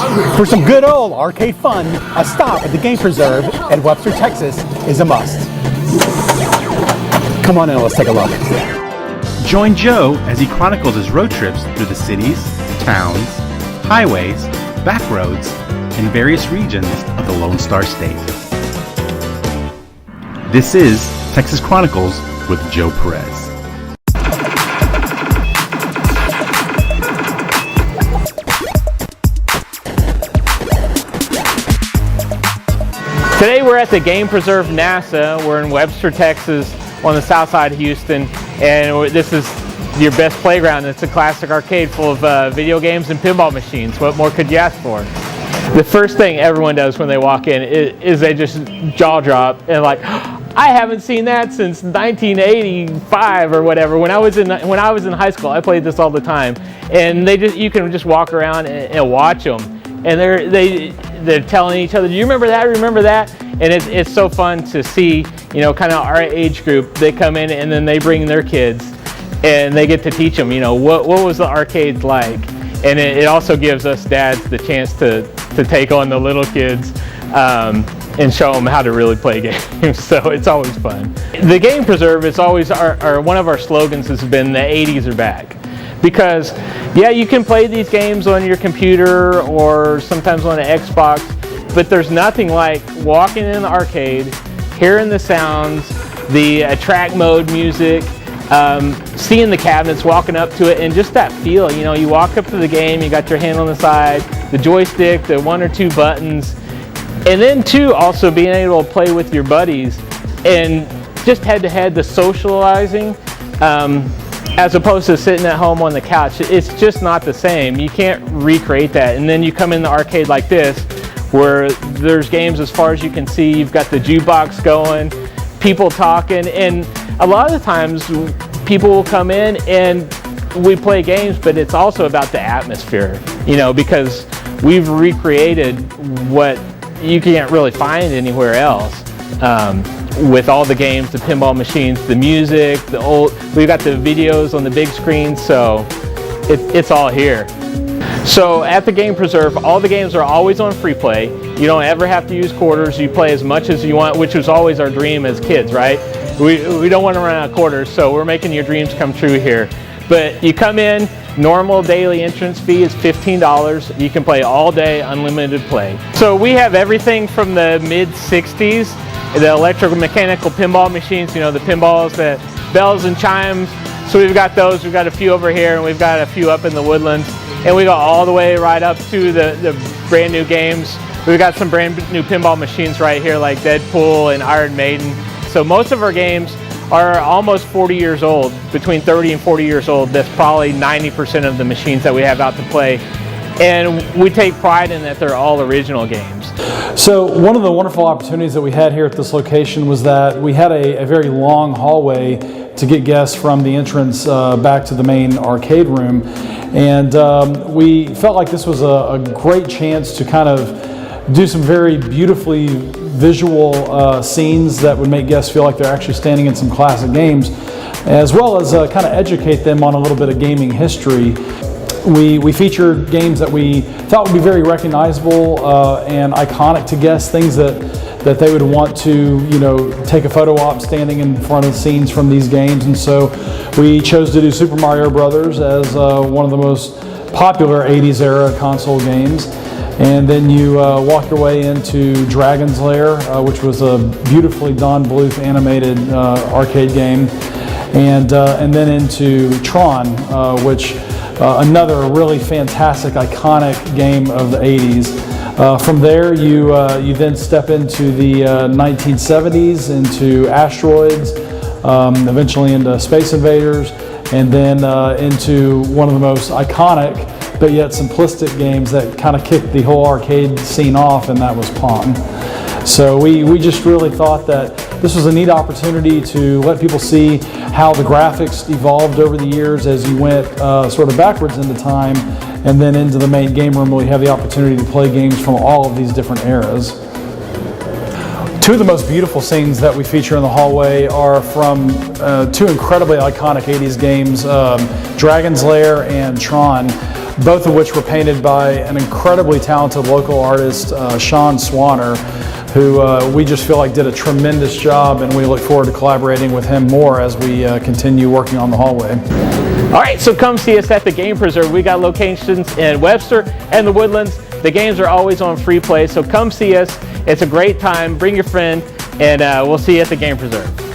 For some good old arcade fun, a stop at the Game Preserve at Webster, Texas is a must. Come on in, let's take a look. Join Joe as he chronicles his road trips through the cities, towns, highways, back roads, and various regions of the Lone Star State. This is Texas Chronicles with Joe Perez. Today we're at the Game Preserve NASA. We're in Webster, Texas on the south side of Houston, and this is your best playground. It's a classic arcade full of video games and pinball machines. What more could you ask for? The first thing everyone does when they walk in is they just jaw drop and like, I haven't seen that since 1985 or whatever. When I was in high school, I played this all the time, and you can just walk around and watch them, and they're telling each other, do you remember that? Remember that? And it's so fun to see, kind of our age group. They come in and then they bring their kids, and they get to teach them, what was the arcades like? And it also gives us dads the chance to take on the little kids and show them how to really play games. So it's always fun. The Game Preserve is always one of our slogans has been the 80s are back. Because, yeah, you can play these games on your computer or sometimes on an Xbox, but there's nothing like walking in the arcade, hearing the sounds, the track mode music, seeing the cabinets, walking up to it, and just that feel. You walk up to the game, you got your hand on the side, the joystick, the 1 or 2 buttons, and then too also being able to play with your buddies and just head-to-head, the socializing. As opposed to sitting at home on the couch, it's just not the same. You can't recreate that. And then you come in the arcade like this, where there's games as far as you can see. You've got the jukebox going, people talking, and a lot of the times people will come in and we play games, but it's also about the atmosphere, because we've recreated what you can't really find anywhere else. With all the games, the pinball machines, the music, we've got the videos on the big screen, so it's all here. So at the Game Preserve, all the games are always on free play. You don't ever have to use quarters. You play as much as you want, which was always our dream as kids, right? We don't want to run out of quarters, so we're making your dreams come true here. But you come in, normal daily entrance fee is $15. You can play all day, unlimited play. So we have everything from the mid-60s, the electromechanical pinball machines, the pinballs, the bells and chimes. So we've got those. We've got a few over here, and we've got a few up in the woodlands. And we go all the way right up to the brand new games. We've got some brand new pinball machines right here like Deadpool and Iron Maiden. So most of our games are almost 40 years old, between 30 and 40 years old. That's probably 90% of the machines that we have out to play. And we take pride in that they're all original games. So one of the wonderful opportunities that we had here at this location was that we had a very long hallway to get guests from the entrance back to the main arcade room. And we felt like this was a great chance to kind of do some very beautifully visual scenes that would make guests feel like they're actually standing in some classic games, as well as kind of educate them on a little bit of gaming history. We featured games that we thought would be very recognizable and iconic to guests, things that they would want to, take a photo op standing in front of scenes from these games. And so we chose to do Super Mario Brothers as one of the most popular 80s era console games. And then you walk your way into Dragon's Lair, which was a beautifully Don Bluth animated arcade game, and then into Tron, which another really fantastic, iconic game of the 80s. From there, you then step into the 1970s, into Asteroids, eventually into Space Invaders, and then into one of the most iconic but yet simplistic games that kind of kicked the whole arcade scene off, and that was Pong. So we just really thought that this was a neat opportunity to let people see how the graphics evolved over the years as you went sort of backwards into time, and then into the main game room where we have the opportunity to play games from all of these different eras. Two of the most beautiful scenes that we feature in the hallway are from two incredibly iconic 80s games, Dragon's Lair and Tron. both of which were painted by an incredibly talented local artist, Sean Swanner, who we just feel like did a tremendous job, and we look forward to collaborating with him more as we continue working on the hallway. All right, so come see us at the Game Preserve. We got locations in Webster and the Woodlands. The games are always on free play, so come see us. It's a great time. Bring your friend, and we'll see you at the Game Preserve.